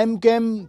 MKM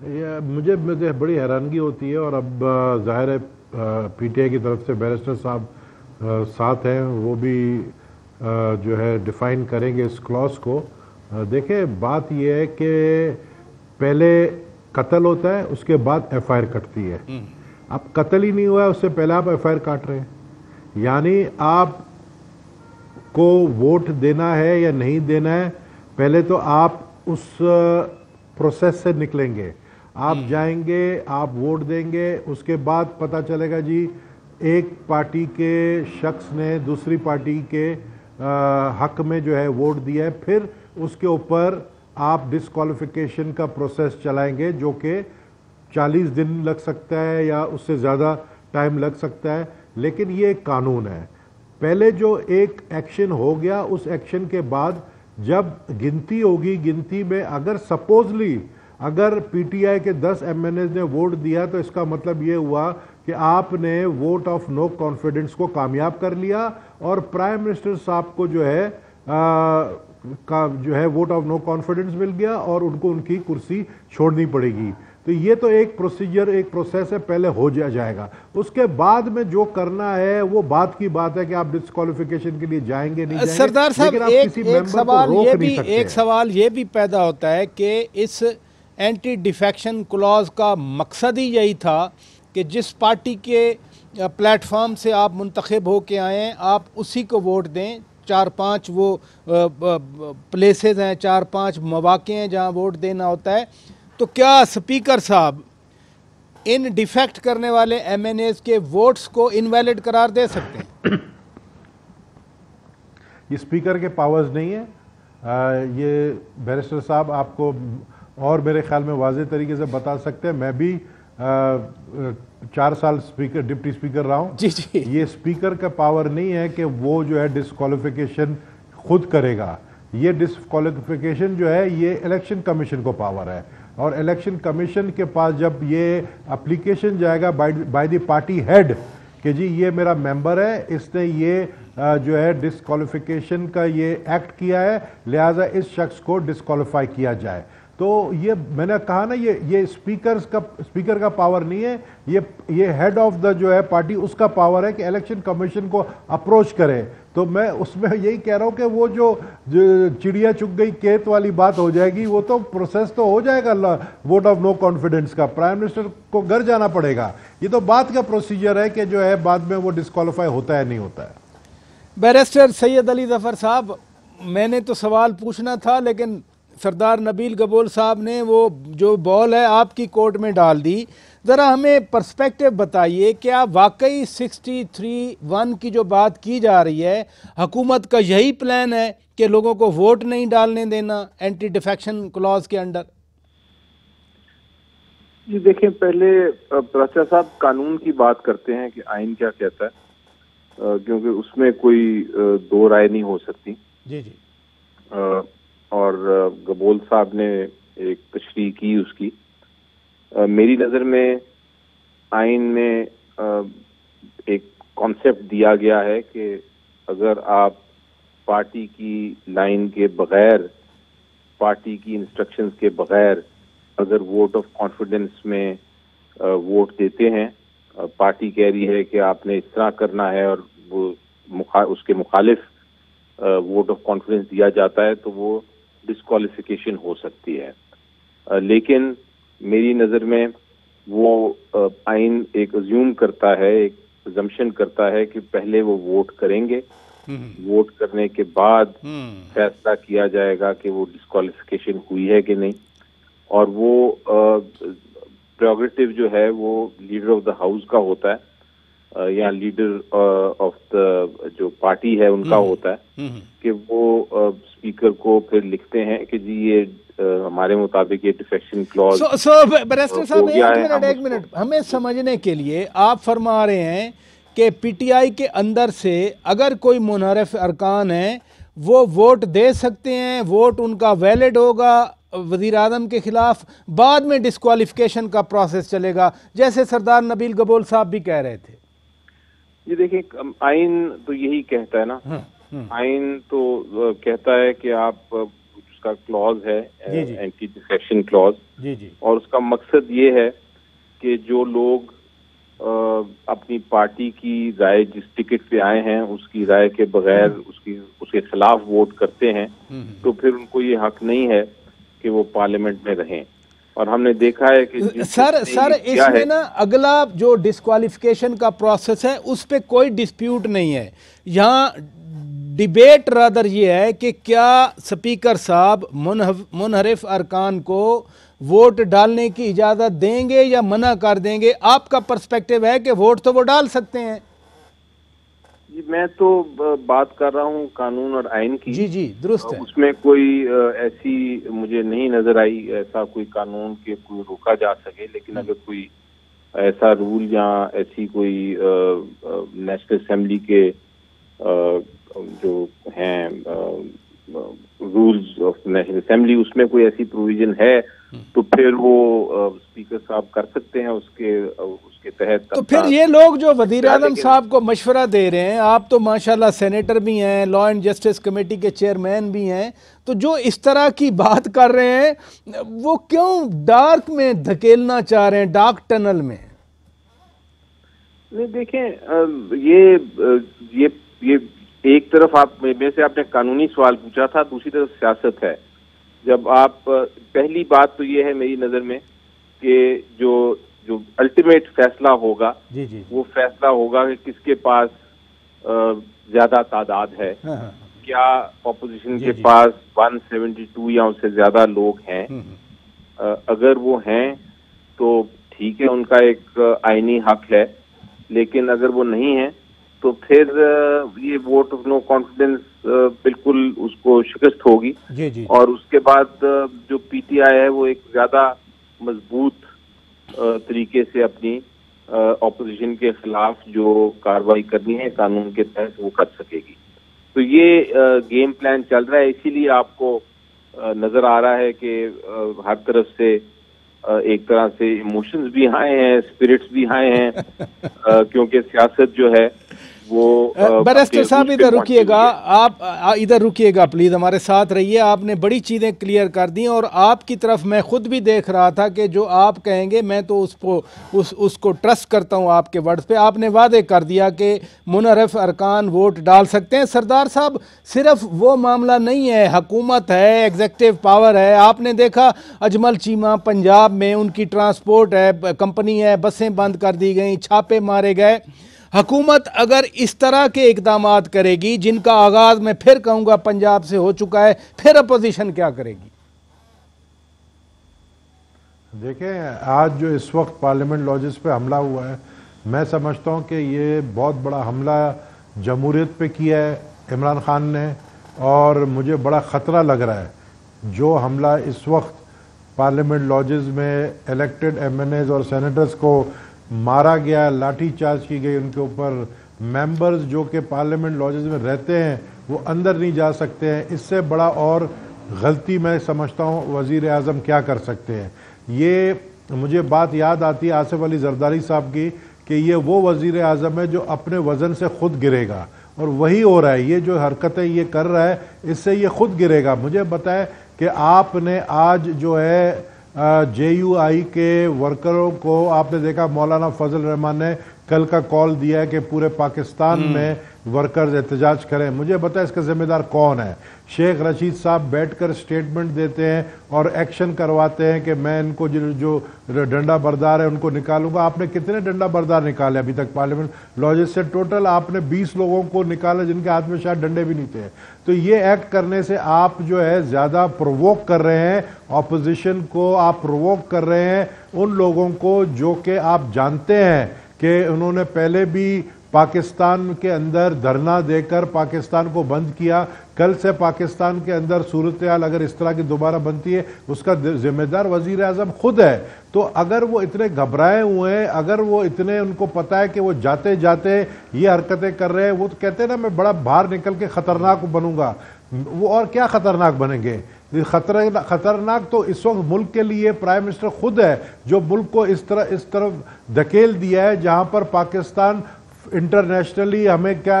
مجھے بڑی حیرانگی ہوتی ہے، اور اب ظاہر ہے پی ٹی آئی کی طرف سے بیرسٹر صاحب ساتھ ہیں، وہ بھی جو ہے ڈیفائن کریں گے اس کلاس کو. دیکھیں بات یہ ہے کہ پہلے قتل ہوتا ہے، اس کے بعد ایف آئی آر کٹتی ہے. اب قتل ہی نہیں ہوا ہے، اس سے پہلے آپ ایف آئی آر کاٹ رہے ہیں. یعنی آپ کو ووٹ دینا ہے یا نہیں دینا ہے، پہلے تو آپ اس پروسیس سے نکلیں گے. آپ جائیں گے، آپ ووٹ دیں گے، اس کے بعد پتہ چلے گا جی ایک پارٹی کے شخص نے دوسری پارٹی کے حق میں جو ہے ووٹ دیا ہے. پھر اس کے اوپر آپ ڈسکوالیفیکیشن کا پروسیس چلائیں گے، جو کہ 40 دن لگ سکتا ہے یا اس سے زیادہ ٹائم لگ سکتا ہے. لیکن یہ ایک قانون ہے. پہلے جو ایک ایکشن ہو گیا، اس ایکشن کے بعد جب گنتی ہوگی، گنتی میں اگر سپوزلی اگر پی ٹی آئی کے 10 ایم این ایز نے ووٹ دیا، تو اس کا مطلب یہ ہوا کہ آپ نے ووٹ آف نو کانفیڈنس کو کامیاب کر لیا، اور پرائم منسٹر صاحب کو جو ہے ووٹ آف نو کانفیڈنس مل گیا، اور ان کو ان کی کرسی چھوڑنی پڑے گی. تو یہ تو ایک پروسیجر، ایک پروسیس ہے، پہلے ہو جائے گا. اس کے بعد میں جو کرنا ہے وہ بات کی بات ہے کہ آپ ڈسکوالیفیکیشن کے لیے جائیں گے نہیں جائیں گے. سردار صاحب لیکن آپ کسی ممبر کو روک نہیں سکتے. ایک سوال یہ بھی پیدا ہوتا ہے کہ اس اینٹی ڈیفیکشن کلاز کا مقصد ہی یہی تھا کہ جس پارٹی کے پلیٹ فارم سے آپ منتخب ہو کے آئے ہیں، آپ اسی کو ووٹ دیں. 4-5 وہ پلیسز ہیں، 4-5 مواقع ہیں جہاں ووٹ دینا ہوتا ہے. تو کیا اسپیکر صاحب ان ڈیفیکٹ کرنے والے ایم این ایز کے ووٹس کو انویلڈ قرار دے سکتے ہیں؟ یہ اسپیکر کے پاورز نہیں ہیں. یہ بیرسٹر صاحب آپ کو اور میرے خیال میں واضح طریقے سے بتا سکتے ہیں. میں بھی 4 سال ڈپٹی اسپیکر رہا ہوں. جی جی. یہ اسپیکر کا پاور نہیں ہے کہ وہ جو ہے ڈسکوالیفیکیشن خود کرے گا. یہ ڈسکوالیفیکیشن جو ہے یہ الیکشن کمیشن کو پاور ہے، اور الیکشن کمیشن کے پاس جب یہ اپلیکیشن جائے گا بائی دی پارٹی ہیڈ کہ جی یہ میرا ممبر ہے، اس نے یہ جو ہے ڈسکوالیفیکیشن کا یہ ایکٹ کیا ہے، لہٰذا اس شخص کو ڈسکوالیفائی کیا جائے. تو یہ میں نے کہا نا، یہ اسپیکر کا پاور نہیں ہے، یہ ہیڈ آف دا جو ہے پارٹی، اس کا پاور ہے کہ الیکشن کمیشن کو اپروچ کرے. تو میں اس میں یہی کہہ رہا ہوں کہ وہ جو چڑیا چگ گئی کیت والی بات ہو جائے گی، وہ تو پروسیس تو ہو جائے گا ووٹ آف نو کانفیڈنس کا. پرائم منسٹر کو گھر جانا پڑے گا. یہ تو بات کا پروسیجر ہے کہ جو ہے بعد میں وہ ڈسکوالیفائی ہوتا ہے نہیں ہوتا ہے. بیرسٹر سید علی ظفر صاحب، میں نے تو سوال پوچھنا تھا، لیکن سردار نبیل گبول صاحب نے وہ جو بال ہے آپ کی کورٹ میں ڈال دی. ذرا ہمیں پرسپیکٹو بتائیے، کیا واقعی 63(1) کی جو بات کی جا رہی ہے، حکومت کا یہی پلان ہے کہ لوگوں کو ووٹ نہیں ڈالنے دینا اینٹی ڈیفیکشن کلاز کے انڈر؟ جی دیکھیں، پہلے پرچا صاحب قانون کی بات کرتے ہیں کہ آئین کیا کہتا ہے، کیونکہ اس میں کوئی دو رائے نہیں ہو سکتی. جی جی. اور گبول صاحب نے ایک تشریح کی اس کی. میری نظر میں آئین میں ایک کانسیپٹ دیا گیا ہے کہ اگر آپ پارٹی کی لائن کے بغیر، پارٹی کی انسٹرکشنز کے بغیر اگر ووٹ آف کانفیڈنس میں ووٹ دیتے ہیں، پارٹی کہہ رہی ہے کہ آپ نے اس طرح کرنا ہے اور وہ اس کے مخالف ووٹ آف کانفیڈنس دیا جاتا ہے، تو وہ ڈسکوالیفیکیشن ہو سکتی ہے. لیکن میری نظر میں وہ آئین ایک ازیوم کرتا ہے، ایک ازمپشن کرتا ہے کہ پہلے وہ ووٹ کریں گے، ووٹ کرنے کے بعد فیصلہ کیا جائے گا کہ وہ ڈسکوالیفیکیشن ہوئی ہے کہ نہیں. اور وہ پریروگیٹو جو ہے وہ لیڈر آف دا ہاؤس کا ہوتا ہے، یا لیڈر آف دا جو پارٹی ہے ان کا ہوتا ہے کہ وہ اسپیکر کو پھر لکھتے ہیں کہ جی یہ ہمارے مطابق یہ ڈیفیکشن کلاز. بیرسٹر صاحب ایک منٹ ہمیں سمجھنے کے لیے، آپ فرما رہے ہیں کہ پی ٹی آئی کے اندر سے اگر کوئی منحرف ارکان ہیں وہ ووٹ دے سکتے ہیں، ووٹ ان کا ویلڈ ہوگا وزیر اعظم کے خلاف، بعد میں ڈسکوالیفیکیشن کا پروسیس چلے گا، جیسے سردار نبیل گبول صاحب بھی کہہ رہے تھے. یہ دیکھیں، آئین تو یہی کہتا ہے نا. آئین تو کہتا ہے کہ آپ اس کا کلوز ہے اینٹی ڈیفیکشن کلوز، جی جی، اور اس کا مقصد یہ ہے کہ جو لوگ اپنی پارٹی کی رائے جس ٹکٹ پہ آئے ہیں اس کی رائے کے بغیر اس کے خلاف ووٹ کرتے ہیں تو پھر ان کو یہ حق نہیں ہے کہ وہ پارلیمنٹ میں رہیں. اور ہم نے دیکھا ہے کہ سر اس میں نا اگلا جو ڈسکوالیفیکیشن کا پروسیس ہے اس پہ کوئی ڈسپیوٹ نہیں ہے. یہاں ڈیبیٹ رادر یہ ہے کہ کیا سپیکر صاحب منحرف ارکان کو ووٹ ڈالنے کی اجازت دیں گے یا منع کر دیں گے. آپ کا پرسپیکٹیو ہے کہ ووٹ تو وہ ڈال سکتے ہیں. جی میں تو بات کر رہا ہوں قانون اور آئین کی. جی جی درست ہے. اس میں کوئی ایسی مجھے نہیں نظر آئی ایسا کوئی قانون کے کوئی روکا جا سکے، لیکن اگر کوئی ایسا رول یا ایسی کوئی نیشنل اسمبلی کے جو ہیں رولز آف نیشنل اسمبلی اس میں کوئی ایسی پروویژن ہے تو پھر وہ اسپیکر صاحب کر سکتے ہیں اس کے تحت. تو پھر یہ لوگ جو وزیر اعظم صاحب کو مشورہ دے رہے ہیں، آپ تو ماشاءاللہ سینیٹر بھی ہیں، لا اینڈ جسٹس کمیٹی کے چیئرمین بھی ہیں، تو جو اس طرح کی بات کر رہے ہیں وہ کیوں ڈارک میں دھکیلنا چاہ رہے ہیں، ڈارک ٹنل میں؟ نہیں دیکھیں یہ ایک طرف میں سے آپ نے قانونی سوال پوچھا تھا، دوسری طرف سیاست ہے. جب آپ پہلی بات تو یہ ہے میری نظر میں کہ جو الٹیمیٹ فیصلہ ہوگا وہ فیصلہ ہوگا کہ کس کے پاس زیادہ تعداد ہے. کیا اپوزیشن کے پاس 172 یا اس سے زیادہ لوگ ہیں؟ اگر وہ ہیں تو ٹھیک ہے، ان کا ایک آئینی حق ہے، لیکن اگر وہ نہیں ہے تو پھر یہ ووٹ آف نو کانفیڈنس بالکل اس کو شکست ہوگی. اور اس کے بعد جو پی ٹی آئی ہے وہ ایک زیادہ مضبوط طریقے سے اپنی اپوزیشن کے خلاف جو کارروائی کرنی ہے قانون کے تحت وہ کر سکے گی. تو یہ گیم پلان چل رہا ہے. اسی لیے آپ کو نظر آ رہا ہے کہ ہر طرف سے ایک طرح سے ایموشنز بھی ہائے ہیں، اسپرٹس بھی ہائے ہیں، کیونکہ سیاست جو ہے وہ بیرسٹر صاحب ادھر رکیے گا، آپ ادھر رکیے گا پلیز، ہمارے ساتھ رہیے. آپ نے بڑی چیزیں کلیئر کر دیں اور آپ کی طرف میں خود بھی دیکھ رہا تھا کہ جو آپ کہیں گے میں تو اس کو ٹرسٹ کرتا ہوں آپ کے ورڈز پہ. آپ نے وعدے کر دیا کہ منحرف ارکان ووٹ ڈال سکتے ہیں. سردار صاحب صرف وہ معاملہ نہیں ہے، حکومت ہے، ایگزیکٹو پاور ہے. آپ نے دیکھا اجمل چیمہ پنجاب میں ان کی ٹرانسپورٹ ہے کمپنی ہے، بسیں بند کر دی گئیں، چھاپے مارے گئے. حکومت اگر اس طرح کے اقدامات کرے گی جن کا آغاز میں پھر کہوں گا پنجاب سے ہو چکا ہے، پھر اپوزیشن کیا کرے گی؟ دیکھیں آج جو اس وقت پارلیمنٹ لاجز پہ حملہ ہوا ہے، میں سمجھتا ہوں کہ یہ بہت بڑا حملہ جمہوریت پہ کیا ہے عمران خان نے، اور مجھے بڑا خطرہ لگ رہا ہے جو حملہ اس وقت پارلیمنٹ لاجز میں الیکٹڈ ایم این ایز اور سینیٹرز کو مارا گیا، لاٹھی چارج کی گئی ان کے اوپر. ممبرز جو کہ پارلیمنٹ لاجز میں رہتے ہیں وہ اندر نہیں جا سکتے ہیں. اس سے بڑا اور غلطی میں سمجھتا ہوں وزیر اعظم کیا کر سکتے ہیں. یہ مجھے بات یاد آتی ہے آصف علی زرداری صاحب کی کہ یہ وہ وزیر اعظم ہے جو اپنے وزن سے خود گرے گا، اور وہی ہو رہا ہے. یہ جو حرکتیں یہ کر رہا ہے اس سے یہ خود گرے گا. مجھے بتائیں کہ آپ نے آج جو ہے جے یو آئی کے ورکروں کو آپ نے دیکھا، مولانا فضل الرحمان نے کل کا کال دیا ہے کہ پورے پاکستان میں ورکرز احتجاج کریں. مجھے بتائیں اس کا ذمہ دار کون ہے؟ شیخ رشید صاحب بیٹھ کر سٹیٹمنٹ دیتے ہیں اور ایکشن کرواتے ہیں کہ میں ان کو جو ڈنڈا بردار ہے ان کو نکالوں گا. آپ نے کتنے ڈنڈا بردار نکالے ابھی تک پارلیمنٹ لاجز سے؟ ٹوٹل آپ نے 20 لوگوں کو نکالا جن کے ہاتھ میں شاید ڈنڈے بھی نہیں تھے. تو یہ ایکٹ کرنے سے آپ جو ہے زیادہ پرووک کر رہے ہیں اپوزیشن کو، آپ پرووک کر رہے ہیں ان لوگوں کو جو کہ آپ جانتے ہیں کہ انہوں نے پہلے بھی پاکستان کے اندر دھرنا دے کر پاکستان کو بند کیا. کل سے پاکستان کے اندر صورتحال اگر اس طرح کی دوبارہ بنتی ہے اس کا ذمہ دار وزیر اعظم خود ہے. تو اگر وہ اتنے گھبرائے ہوئے ہیں، اگر وہ اتنے ان کو پتہ ہے کہ وہ جاتے جاتے یہ حرکتیں کر رہے ہیں، وہ تو کہتے ہیں نا میں بڑا باہر نکل کے خطرناک بنوں گا. وہ اور کیا خطرناک بنیں گے؟ خطرناک تو اس وقت ملک کے لیے پرائم منسٹر خود ہے جو ملک کو اس طرف دھکیل دیا ہے جہاں پر پاکستان انٹرنیشنلی ہمیں کیا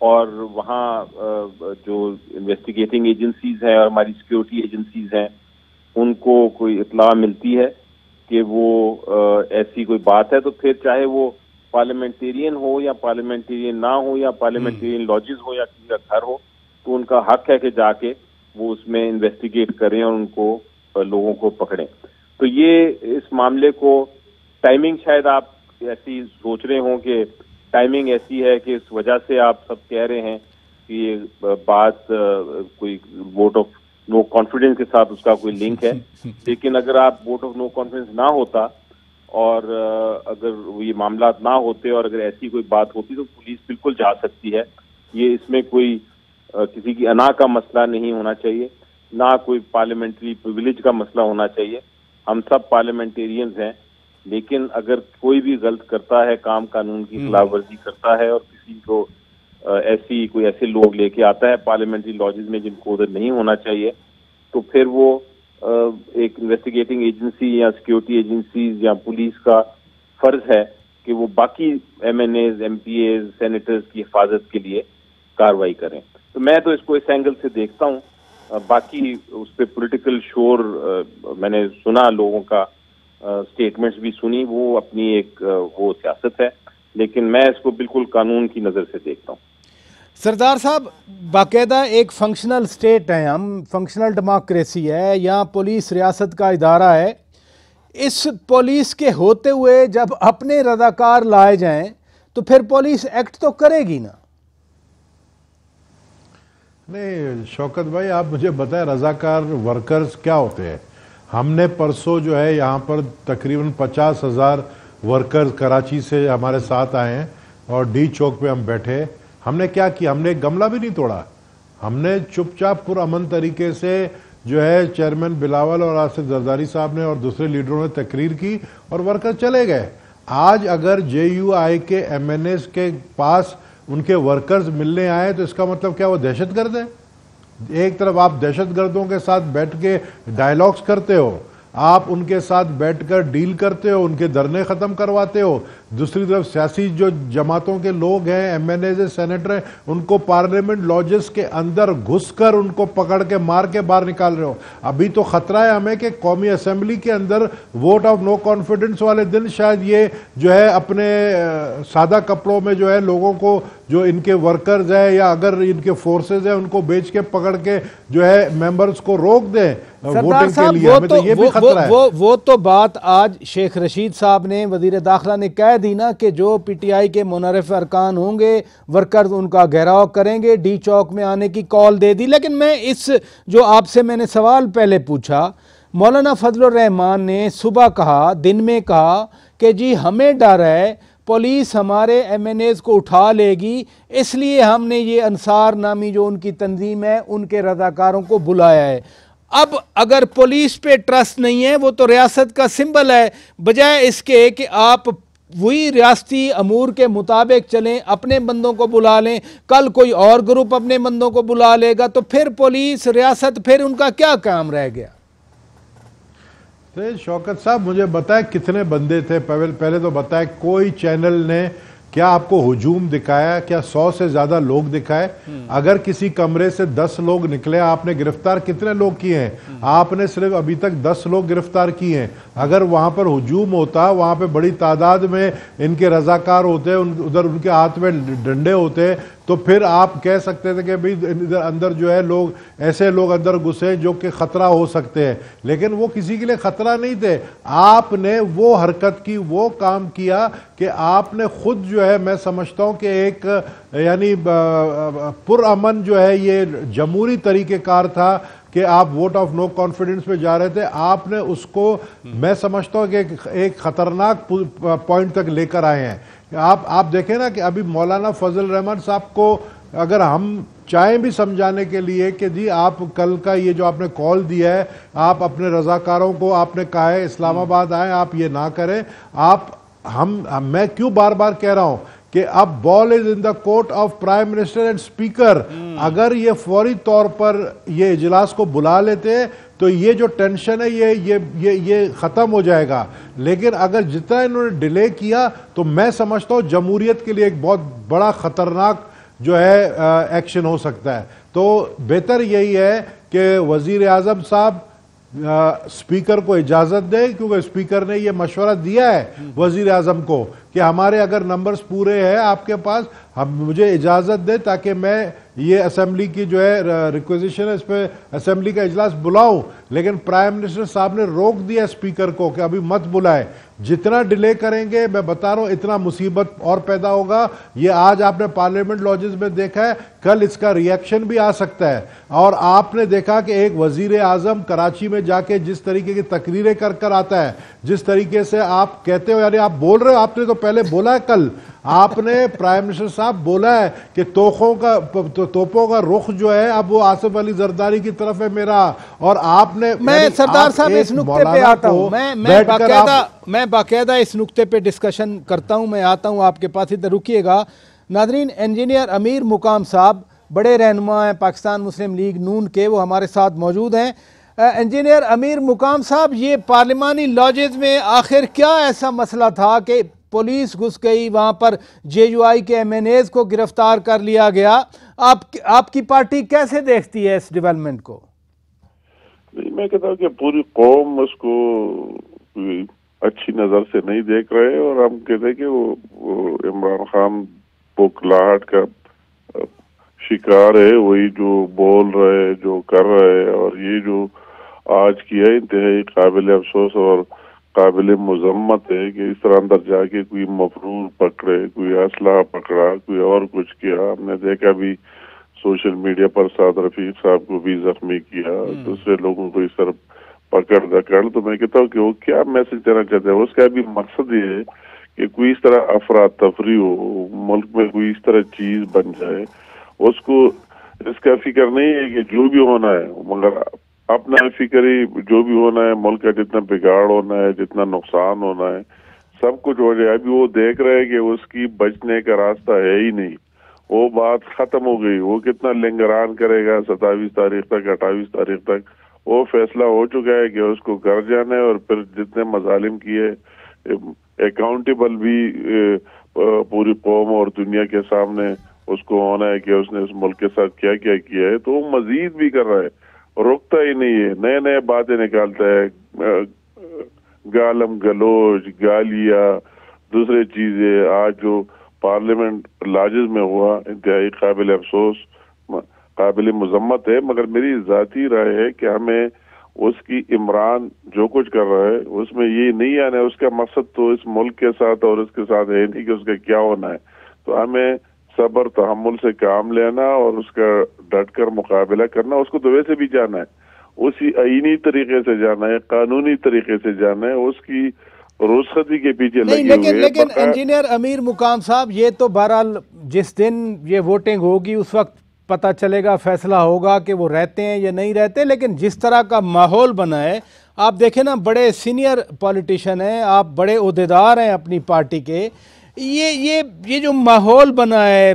اور وہاں جو انویسٹیگیٹنگ ایجنسیز ہیں اور ہماری سیکیورٹی ایجنسیز ہیں ان کو کوئی اطلاع ملتی ہے کہ وہ ایسی کوئی بات ہے، تو پھر چاہے وہ پارلیمنٹیرین ہو یا پارلیمنٹیرین نہ ہو یا پارلیمنٹیرین لاجز ہو یا کسی کا گھر ہو، تو ان کا حق ہے کہ جا کے وہ اس میں انویسٹیگیٹ کریں اور ان کو لوگوں کو پکڑیں. تو یہ اس معاملے کو ٹائمنگ شاید آپ ایسی سوچ رہے ہوں کہ ٹائمنگ ایسی ہے کہ اس وجہ سے آپ سب کہہ رہے ہیں کہ یہ بات کوئی ووٹ آف نو کانفیڈنس کے ساتھ اس کا کوئی لنک ہے، لیکن اگر آپ ووٹ آف نو کانفیڈنس نہ ہوتا اور اگر یہ معاملات نہ ہوتے اور اگر ایسی کوئی بات ہوتی تو پولیس بالکل جا سکتی ہے. یہ اس میں کوئی کسی کی انا کا مسئلہ نہیں ہونا چاہیے، نہ کوئی پارلیمنٹری پریویلیج کا مسئلہ ہونا چاہیے. ہم سب پارلیمنٹیرینز ہیں، لیکن اگر کوئی بھی غلط کرتا ہے، کام قانون کی خلاف ورزی کرتا ہے اور کسی کو ایسے لوگ لے کے آتا ہے پارلیمنٹری لاجز میں جن کو ادھر نہیں ہونا چاہیے، تو پھر وہ ایک انویسٹیگیٹنگ ایجنسی یا سیکیورٹی ایجنسیز یا پولیس کا فرض ہے کہ وہ باقی MNAs, MPs, senators کی حفاظت کے لیے کارروائی کریں. تو میں تو اس کو اس اینگل سے دیکھتا ہوں. باقی اس پہ پولیٹیکل شور میں نے سنا، لوگوں کا سٹیٹمنٹس بھی سنی، وہ اپنی ایک وہ سیاست ہے، لیکن میں اس کو بالکل قانون کی نظر سے دیکھتا ہوں. سردار صاحب، باقاعدہ ایک فنکشنل سٹیٹ ہے، ہم فنکشنل ڈیموکریسی ہے، یہاں پولیس ریاست کا ادارہ ہے. اس پولیس کے ہوتے ہوئے جب اپنے رضاکار لائے جائیں تو پھر پولیس ایکٹ تو کرے گی نا؟ نہیں شوکت بھائی، آپ مجھے بتائیں رضاکار ورکرز کیا ہوتے ہیں؟ ہم نے پرسوں جو ہے یہاں پر تقریباً 50,000 ورکرز کراچی سے ہمارے ساتھ آئے ہیں اور ڈی چوک پہ ہم بیٹھے. ہم نے کیا کیا؟ ہم نے ایک گملہ بھی نہیں توڑا. ہم نے چپ چاپ پرامن طریقے سے جو ہے چیئرمین بلاول اور آصف زرداری صاحب نے اور دوسرے لیڈروں نے تقریر کی اور ورکر چلے گئے. آج اگر جے یو آئی کے ایم این ایز کے پاس ان کے ورکرز ملنے آئے تو اس کا مطلب کیا وہ دہشت گرد ہیں؟ ایک طرف آپ دہشت گردوں کے ساتھ بیٹھ کے ڈائیلاگز کرتے ہو، آپ ان کے ساتھ بیٹھ کر ڈیل کرتے ہو، ان کے دھرنے ختم کرواتے ہو. دوسری طرف سیاسی جو جماعتوں کے لوگ ہیں، ایم این ایز، سینیٹر ہیں، ان کو پارلیمنٹ لاجز کے اندر گھس کر ان کو پکڑ کے مار کے باہر نکال رہے ہو. ابھی تو خطرہ ہے ہمیں کہ قومی اسمبلی کے اندر ووٹ آف نو کانفیڈنس والے دن شاید یہ جو ہے اپنے سادہ کپڑوں میں جو ہے لوگوں کو، جو ان کے ورکرز ہیں یا اگر ان کے فورسز ہیں، ان کو بیچ کے پکڑ کے جو ہے ممبرز کو روک دیں ووٹنگ کے لیے. ہمیں تو یہ بھی خطرہ ہے. وہ تو بات آج شیخ رشید صاحب نے، وزیر داخلہ نے کہہ دی نا کہ جو پی ٹی آئی کے منحرف ارکان ہوں گے ورکرز ان کا گھیراؤ کریں گے، ڈی چوک میں آنے کی کال دے دی. لیکن میں اس جو آپ سے میں نے سوال پہلے پوچھا، مولانا فضل الرحمان نے صبح کہا، دن میں کہا کہ جی ہمیں ڈر ہے پولیس ہمارے ایم این ایز کو اٹھا لے گی، اس لیے ہم نے یہ انصار نامی جو ان کی تنظیم ہے ان کے رضاکاروں کو بلایا ہے. اب اگر پولیس پہ ٹرسٹ نہیں ہے، وہ تو ریاست کا سمبل ہے، بجائے اس کے کہ آپ وہی ریاستی امور کے مطابق چلیں، اپنے بندوں کو بلا لیں، کل کوئی اور گروپ اپنے بندوں کو بلا لے گا تو پھر پولیس ریاست، پھر ان کا کیا کام رہ گیا؟ شوکت صاحب مجھے بتائیں کتنے بندے تھے؟ پہلے تو بتائیں کوئی چینل نے کیا آپ کو ہجوم دکھایا؟ کیا 100 سے زیادہ لوگ دکھائے؟ اگر کسی کمرے سے 10 لوگ نکلے، آپ نے گرفتار کتنے لوگ کیے ہیں؟ آپ نے صرف ابھی تک 10 لوگ گرفتار کیے ہیں. اگر وہاں پر ہجوم ہوتا، وہاں پہ بڑی تعداد میں ان کے رضاکار ہوتے، ادھر ان کے ہاتھ میں ڈنڈے ہوتے، تو پھر آپ کہہ سکتے تھے کہ بھئی ادھر اندر جو ہے لوگ، ایسے لوگ اندر گھسے جو کہ خطرہ ہو سکتے ہیں. لیکن وہ کسی کے لیے خطرہ نہیں تھے. آپ نے وہ حرکت کی، وہ کام کیا کہ آپ نے خود جو ہے، میں سمجھتا ہوں کہ ایک یعنی پرامن جو ہے یہ جمہوری طریقہ کار تھا کہ آپ ووٹ آف نو کانفیڈنس میں جا رہے تھے. آپ نے اس کو میں سمجھتا ہوں کہ ایک خطرناک پوائنٹ تک لے کر آئے ہیں. آپ دیکھیں نا کہ ابھی مولانا فضل الرحمان صاحب کو اگر ہم چاہیں بھی سمجھانے کے لیے کہ جی آپ کل کا یہ جو آپ نے کال دیا ہے، آپ اپنے رضاکاروں کو آپ نے کہا ہے اسلام آباد آئیں، آپ یہ نہ کریں. میں کیوں بار بار کہہ رہا ہوں کہ اب ball is in the court of prime minister and speaker. اگر یہ فوری طور پر یہ اجلاس کو بلا لیتے تو یہ جو ٹینشن ہے یہ ختم ہو جائے گا. لیکن اگر جتنا انہوں نے ڈیلے کیا تو میں سمجھتا ہوں جمہوریت کے لیے ایک بہت بڑا خطرناک جو ہے ایکشن ہو سکتا ہے. تو بہتر یہی ہے کہ وزیر اعظم صاحب اسپیکر کو اجازت دے, کیونکہ اسپیکر نے یہ مشورہ دیا ہے وزیر اعظم کو کہ ہمارے اگر نمبرز پورے ہیں آپ کے پاس, مجھے اجازت دے تاکہ میں یہ اسمبلی کی جو ہے ریکویزیشن ہے اس پہ اسمبلی کا اجلاس بلاؤں. لیکن پرائم منسٹر صاحب نے روک دیا اسپیکر کو کہ ابھی مت بلائے. جتنا ڈیلے کریں گے میں بتا رہا ہوں اتنا مصیبت اور پیدا ہوگا. یہ آج آپ نے پارلیمنٹ لاجز میں دیکھا ہے, کل اس کا ریئیکشن بھی آ سکتا ہے. اور آپ نے دیکھا کہ ایک وزیر اعظم کراچی میں جا کے جس طریقے کی تقریریں کر آتا ہے, جس طریقے سے آپ کہتے ہو, یعنی آپ بول رہے ہو, آپ نے تو پہلے بولا ہے, کل آپ نے پرائم منسٹر صاحب بولا ہے کہ توپوں کا رخ جو ہے اب وہ آصف علی زرداری کی طرف ہے میرا. اور آپ نے, میں سردار صاحب اس نقطے پہ آتا ہوں, میں باقاعدہ اس نقطے پہ ڈسکشن کرتا ہوں, میں آتا ہوں آپ کے پاس, ادھر رکیے گا. ناظرین, انجینئر امیر مقام صاحب بڑے رہنما ہیں پاکستان مسلم لیگ نون کے, وہ ہمارے ساتھ موجود ہیں. انجینئر امیر مقام صاحب, یہ پارلیمانی لاجز میں آخر کیا ایسا مسئلہ تھا کہ پولیس گھس گئی, وہاں پر جے یو آئی کے ایم این ایز کو گرفتار کر لیا گیا؟ آپ کی پارٹی کیسے دیکھتی ہے اس ڈیولپمنٹ کو؟ میں کہتا ہوں کہ پوری قوم اس کو اچھی نظر سے نہیں دیکھ رہے, اور ہم کہتے ہیں کہ وہ عمران خان بوکھلاہٹ کا شکار ہے, وہی جو بول رہے, جو کر رہے, اور یہ جو آج کیا انتہائی قابل افسوس اور قابل مذمت ہے کہ اس طرح اندر جا کے کوئی مفرور پکڑے, کوئی اسلحہ پکڑا, کوئی اور کچھ کیا. ہم نے دیکھا بھی سوشل میڈیا پر سعد رفیق صاحب کو بھی زخمی کیا, دوسرے لوگوں کو اس طرح پکڑ دکڑ. تو میں کہتا ہوں کہ وہ کیا میسج دینا چاہتے ہیں؟ اس کا بھی مقصد یہ ہے کہ کوئی اس طرح افراتفری ہو, ملک میں کوئی اس طرح چیز بن جائے. اس کو اس کا فکر نہیں ہے کہ جو بھی ہونا ہے, مگر اپنا فکر ہی جو بھی ہونا ہے, ملک کا جتنا بگاڑ ہونا ہے, جتنا نقصان ہونا ہے, سب کچھ ہو جائے. ابھی وہ دیکھ رہے ہیں کہ اس کی بچنے کا راستہ ہے ہی نہیں, وہ بات ختم ہو گئی. وہ کتنا لنگران کرے گا 27 تاریخ تک, 28 تاریخ تک, وہ فیصلہ ہو چکا ہے کہ اس کو گھر جانا ہے, اور پھر جتنے مظالم کیے اکاؤنٹیبل بھی پوری قوم اور دنیا کے سامنے اس کو ہونا ہے کہ اس نے اس ملک کے ساتھ کیا کیا کیا ہے. تو وہ مزید بھی کر رہا ہے, رکتا ہی نہیں ہے, نئے نئے باتیں نکالتا ہے, گالم گلوچ, گالیاں, دوسرے چیزیں. آج جو پارلیمنٹ لاجز میں ہوا انتہائی قابل افسوس, قابل مذمت ہے. مگر میری ذاتی رائے ہے کہ ہمیں اس کی عمران جو کچھ کر رہا ہے اس میں یہ نہیں آنا ہے, اس کا مقصد تو اس ملک کے ساتھ اور اس کے ساتھ ہے نہیں کہ اس کا کیا ہونا ہے. تو ہمیں صبر تحمل سے کام لینا اور اس کا ڈٹ کر مقابلہ کرنا. اس کو تو ویسے بھی جانا ہے, اسی آئینی طریقے سے جانا ہے, قانونی طریقے سے جانا ہے, اس کی رخصتی کے پیچھے لگے ہوئے. لیکن انجینئر امیر مقام صاحب, یہ تو بہرحال جس دن یہ ووٹنگ ہوگی اس وقت پتہ چلے گا, فیصلہ ہوگا کہ وہ رہتے ہیں یا نہیں رہتے. لیکن جس طرح کا ماحول بنا ہے, آپ دیکھیں نا, بڑے سینئر پولیٹیشین ہیں آپ, بڑے عہدیدار ہیں اپنی پارٹی کے, یہ جو ماحول بنا ہے,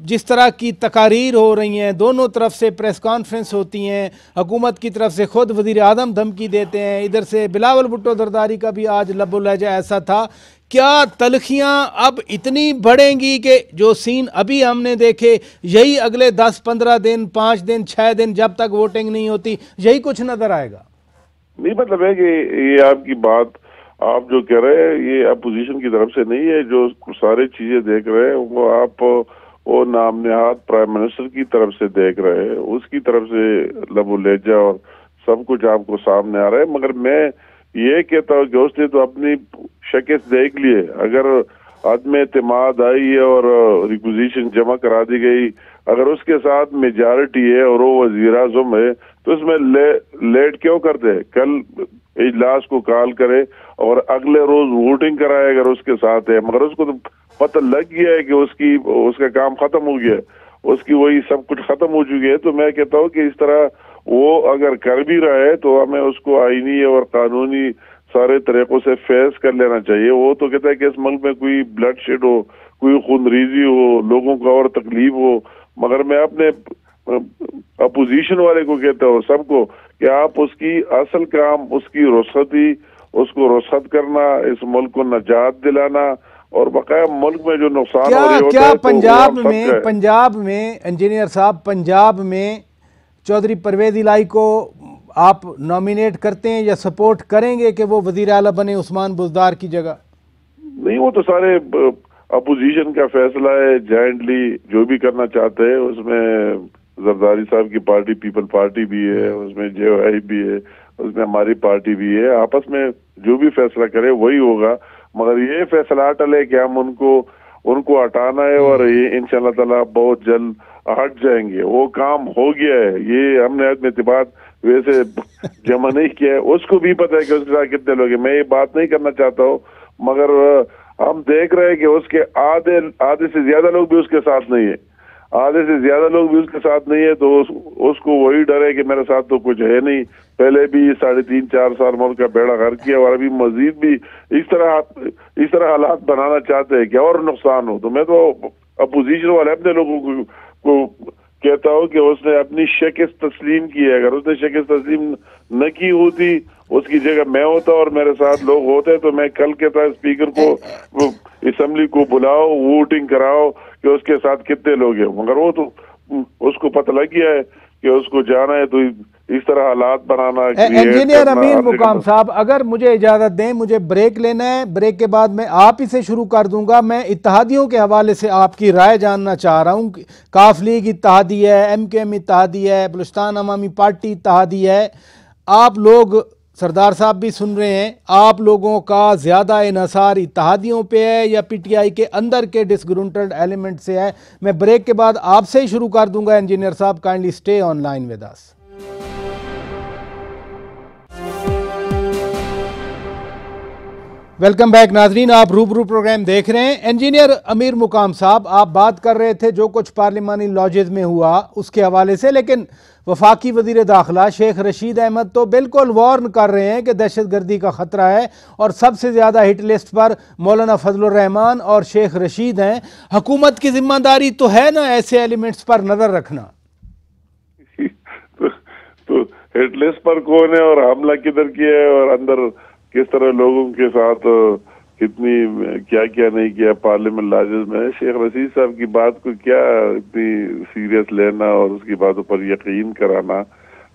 جس طرح کی تقاریر ہو رہی ہیں, دونوں طرف سے پریس کانفرنس ہوتی ہیں, حکومت کی طرف سے خود وزیر اعظم دھمکی دیتے ہیں, ادھر سے بلاول بھٹو زرداری کا بھی آج لب و لہجہ ایسا تھا. کیا تلخیاں اب اتنی بڑھیں گی کہ جو سین ابھی ہم نے دیکھے یہی اگلے 10-15 دن, 5 دن, 6 دن, جب تک ووٹنگ نہیں ہوتی, یہی کچھ نظر آئے گا؟ نہیں, مطلب ہے کہ یہ آپ کی بات آپ جو کہہ رہے ہیں یہ اپوزیشن کی طرف سے نہیں ہے. جو ساری چیزیں دیکھ رہے ہیں وہ آپ وہ نام نہاد پرائم منسٹر کی طرف سے دیکھ رہے ہیں, اس کی طرف سے لب و لہجہ اور سب کچھ آپ کو سامنے آ رہا ہے. مگر میں یہ کہتا ہوں کہ اس نے تو اپنی شکست دیکھ لیے. اگر عدم اعتماد آئی ہے اور ریکوزیشن جمع کرا دی گئی, اگر اس کے ساتھ میجارٹی ہے اور وہ وزیر اعظم ہے, تو اس میں لیٹ کیوں کرتے؟ کل اجلاس کو کال کرے اور اگلے روز ووٹنگ کرائے اگر اس کے ساتھ ہے. مگر اس کو تو پتہ لگ گیا ہے کہ اس کا کام ختم ہو گیا, اس کی وہی سب کچھ ختم ہو چکی ہے. تو میں کہتا ہوں کہ اس طرح وہ اگر کر بھی رہا ہے تو ہمیں اس کو آئینی اور قانونی سارے طریقوں سے فیس کر لینا چاہیے. وہ تو کہتا ہے کہ اس ملک میں کوئی بلڈ شیڈ ہو, کوئی خونریزی ہو, لوگوں کو اور تکلیف ہو. مگر میں اپنے اپوزیشن والے کو کہتا ہوں, سب کو, کہ آپ اس کی اصل کام, اس کی رخصتی, اس کو رخصت کرنا, اس ملک کو نجات دلانا, اور بقایا ملک میں جو نقصان ہو کیا رہی ہوتا کیا ہے پنجاب میں انجینئر صاحب پنجاب میں چودھری پرویز الہی کو آپ نامینیٹ کرتے ہیں یا سپورٹ کریں گے کہ وہ وزیر اعلیٰ بنے عثمان بزدار کی جگہ؟ نہیں، وہ تو سارے اپوزیشن کا فیصلہ ہے، جوائنٹلی جو بھی کرنا چاہتے ہیں، اس میں زرداری صاحب کی پارٹی پیپل پارٹی بھی ہے، اس میں جے او آئی بھی ہے، اس میں ہماری پارٹی بھی ہے، آپس میں جو بھی فیصلہ کرے وہی ہوگا، مگر یہ فیصلہ اٹل ہے کہ ہم ان کو ہٹانا ہے اور یہ انشاءاللہ تعالیٰ بہت جلد ہٹ جائیں گے. وہ کام ہو گیا ہے، یہ ہم نے عدم اعتماد ویسے جمع نہیں کیا ہے، اس کو بھی پتہ ہے کہ اس کے ساتھ کتنے لوگ ہیں. میں یہ بات نہیں کرنا چاہتا ہوں، مگر ہم دیکھ رہے ہیں کہ اس کے آدھے سے زیادہ لوگ بھی اس کے ساتھ نہیں ہیں، آدھے سے زیادہ لوگ بھی اس کے ساتھ نہیں ہے، تو اس کو وہی ڈر ہے کہ میرے ساتھ تو کچھ ہے نہیں. پہلے بھی 3.5-4 سال ملک کا بیڑا غرق کیا اور ابھی مزید بھی اس طرح حالات بنانا چاہتے ہیں کہ اور نقصان ہو. تو میں تو اپوزیشن والے اپنے لوگوں کو کہتا ہوں کہ اس نے اپنی شکست تسلیم کی ہے. اگر اس نے شکست تسلیم نہ کی ہوتی، اس کی جگہ میں ہوتا اور میرے ساتھ لوگ ہوتے، تو میں کل کہتا اسپیکر کو اسمبلی کو بلاؤ، ووٹنگ کراؤ کہ اس کے ساتھ کتنے لوگ ہیں. مگر وہ تو اس کو پتہ لگ گیا ہے کہ اس کو جانا ہے، تو اس طرح حالات بنانا. انجینئر امیر مقام صاحب، اگر مجھے اجازت دیں، مجھے بریک لینا ہے، بریک کے بعد میں آپ ہی سے شروع کر دوں گا. میں اتحادیوں کے حوالے سے آپ کی رائے جاننا چاہ رہا ہوں. کاف لیگ اتحادی ہے، ایم کیو ایم اتحادی ہے، بلوچستان عوامی پارٹی اتحادی ہے. آپ لوگ، سردار صاحب بھی سن رہے ہیں، آپ لوگوں کا زیادہ انحصار اتحادیوں پہ ہے یا پی ٹی آئی کے اندر کے ڈسگرونٹڈ ایلیمنٹ سے ہے؟ میں بریک کے بعد آپ سے ہی شروع کر دوں گا. انجینئر صاحب kindly stay on line with us. Welcome back ناظرین، آپ روبرو پروگرام دیکھ رہے ہیں. انجینئر امیر مقام صاحب، آپ بات کر رہے تھے جو کچھ پارلیمانی لاجز میں ہوا اس کے حوالے سے، لیکن وفاقی وزیر داخلہ شیخ رشید احمد تو بالکل وارن کر رہے ہیں کہ دہشت گردی کا خطرہ ہے، اور سب سے زیادہ ہٹ لسٹ پر مولانا فضل الرحمان اور شیخ رشید ہیں. حکومت کی ذمہ داری تو ہے نا ایسے ایلیمنٹس پر نظر رکھنا؟ تو ہٹ لسٹ پر کون ہے اور حملہ کدھر کیا ہے اور اندر کس طرح لوگوں کے ساتھ کتنی کیا نہیں کیا پارلیمنٹ لاجز میں. شیخ رشید صاحب کی بات کو کیا اتنی سیریس لینا اور اس کی باتوں پر یقین کرانا.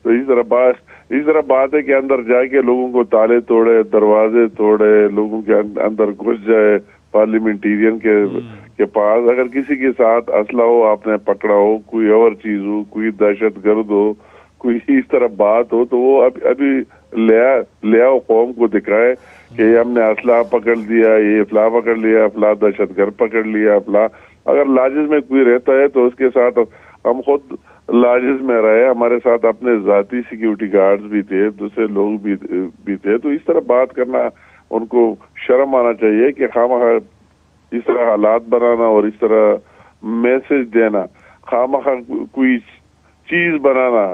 تو اس طرح بات ہے کہ اندر جا کے لوگوں کو تالے توڑے، دروازے توڑے، لوگوں کے اندر گھس جائے پارلیمنٹیرین کے پاس. اگر کسی کے ساتھ اسلحہ ہو، آپ نے پکڑا ہو، کوئی اور چیز ہو، کوئی دہشت گرد ہو، کوئی اس طرح بات ہو، تو وہ ابھی لیا قوم کو دکھائے کہ ہم نے اسلحہ پکڑ لیا، یہ فلاں پکڑ لیا، فلاں دہشت گرد پکڑ لیا، فلاں. اگر لاجز میں کوئی رہتا ہے تو اس کے ساتھ ہم خود لاجز میں رہے، ہمارے ساتھ اپنے ذاتی سیکیورٹی گارڈز بھی تھے، دوسرے لوگ بھی تھے. تو اس طرح بات کرنا ان کو شرم آنا چاہیے کہ خواہ اس طرح حالات بنانا اور اس طرح میسج دینا، خواہ کوئی چیز بنانا،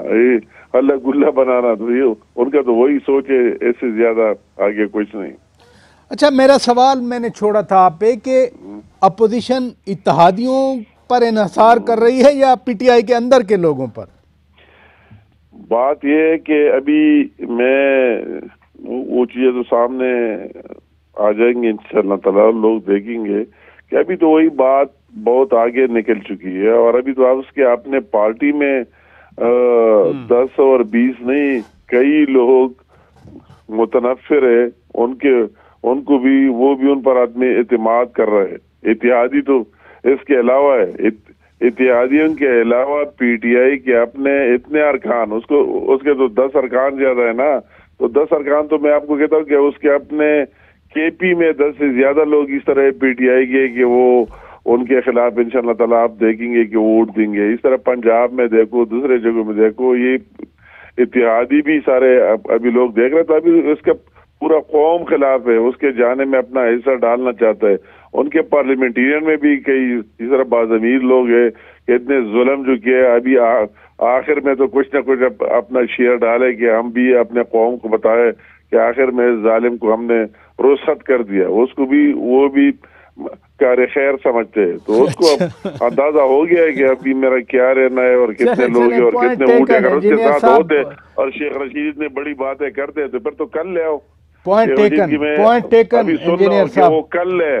اللہ گلہ بنانا. تو یہ ان کا تو وہی سوچ ہے، اس سے زیادہ آگے کچھ نہیں. اچھا، میرا سوال میں نے چھوڑا تھا آپ پہ کہ اپوزیشن اتحادیوں پر انحصار کر رہی ہے یا پی ٹی آئی کے اندر کے لوگوں پر؟ بات یہ ہے کہ ابھی وہ چیزیں تو سامنے آ جائیں گے انشاءاللہ تعالیٰ، لوگ دیکھیں گے کہ ابھی تو وہی بات بہت آگے نکل چکی ہے. اور ابھی تو آپ اس کے اپنے پارٹی میں 10 اور 20 نہیں، کئی لوگ متنفر ہے، ان کو بھی وہ بھی ان پر آدمی اعتماد کر رہے ہیں. اتحادی تو اس کے علاوہ ہے، اتحادیوں کے علاوہ پی ٹی آئی کے اپنے اتنے ارکان، اس کے تو 10 ارکان زیادہ ہے نا. تو 10 ارکان تو میں آپ کو کہتا ہوں کہ اس کے اپنے کے پی میں 10 سے زیادہ لوگ اس طرح پی ٹی آئی کے کہ وہ ان کے خلاف انشاءاللہ تعالیٰ آپ دیکھیں گے کہ ووٹ دیں گے. اس طرح پنجاب میں دیکھو، دوسرے جگہوں میں دیکھو، یہ اتحادی بھی سارے ابھی لوگ دیکھ رہے. تو ابھی اس کا پورا قوم خلاف ہے، اس کے جانے میں اپنا حصہ ڈالنا چاہتا ہے. ان کے پارلیمنٹیرین میں بھی کئی اس طرح باضمیر لوگ ہیں کہ اتنے ظلم جو کیا، ابھی آخر میں تو کچھ نہ کچھ اپنا شیئر ڈالے کہ ہم بھی اپنے قوم کو بتائے کہ آخر میں اس ظالم کو ہم نے رخصت کر دیا. اس کو بھی وہ بھی کار خیر سمجھتے ہیں. تو اس کو اب اندازہ ہو گیا ہے کہ ابھی میرا کیا رہنا ہے اور کتنے لوگ ہیں اور کتنے ووٹ ہیں. اگر اس کے ساتھ ہوتے اور شیخ رشید نے بڑی باتیں کرتے تو پھر تو کل لے آؤ. پوائنٹ ٹیکن ابھی سن رہا ہوں کہ وہ کل ہے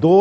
2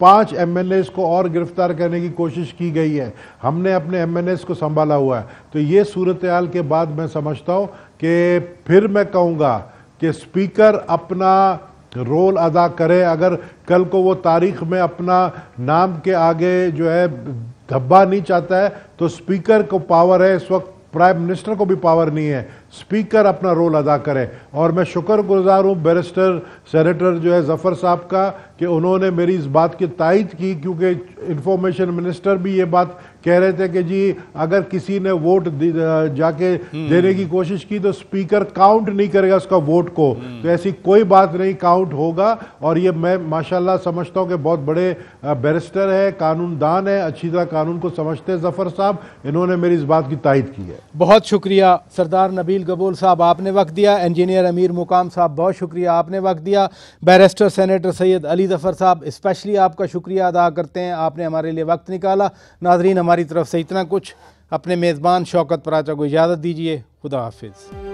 5 MNAs کو اور گرفتار کرنے کی کوشش کی گئی ہے. ہم نے اپنے MNAs کو سنبھالا ہوا ہے. تو یہ صورتحال کے بعد میں سمجھتا ہوں کہ پھر میں کہوں گا کہ اسپیکر اپنا رول ادا کرے. اگر کل کو وہ تاریخ میں اپنا نام کے آگے جو ہے دھبا نہیں چاہتا ہے تو اسپیکر کو پاور ہے. اس وقت پرائم منسٹر کو بھی پاور نہیں ہے. اسپیکر اپنا رول ادا کرے. اور میں شکر گزار ہوں بیرسٹر سینیٹر جو ہے ظفر صاحب کا کہ انہوں نے میری اس بات کی تائید کی, کیونکہ انفارمیشن منسٹر بھی یہ بات کہہ رہے تھے کہ جی اگر کسی نے ووٹ جا کے دینے کی کوشش کی تو اسپیکر کاؤنٹ نہیں کرے گا اس کا ووٹ کو. تو ایسی کوئی بات نہیں, کاؤنٹ ہوگا. اور یہ میں ماشاءاللہ سمجھتا ہوں کہ بہت بڑے بیرسٹر ہے, قانون دان ہے, اچھی طرح قانون کو سمجھتے ہیں ظفر صاحب. انہوں نے میری اس بات کی تائید کی ہے. بہت شکریہ سردار نبیل گبول صاحب, آپ نے وقت دیا. انجینئر امیر مقام صاحب بہت شکریہ, آپ نے وقت دیا. بیرسٹر سینیٹر سید علی ظفر صاحب اسپیشلی آپ کا شکریہ ادا کرتے ہیں, آپ نے ہمارے لیے وقت نکالا. ناظرین ہماری طرف سے اتنا کچھ. اپنے میزبان شوکت پراچا کو اجازت دیجیے. خدا حافظ.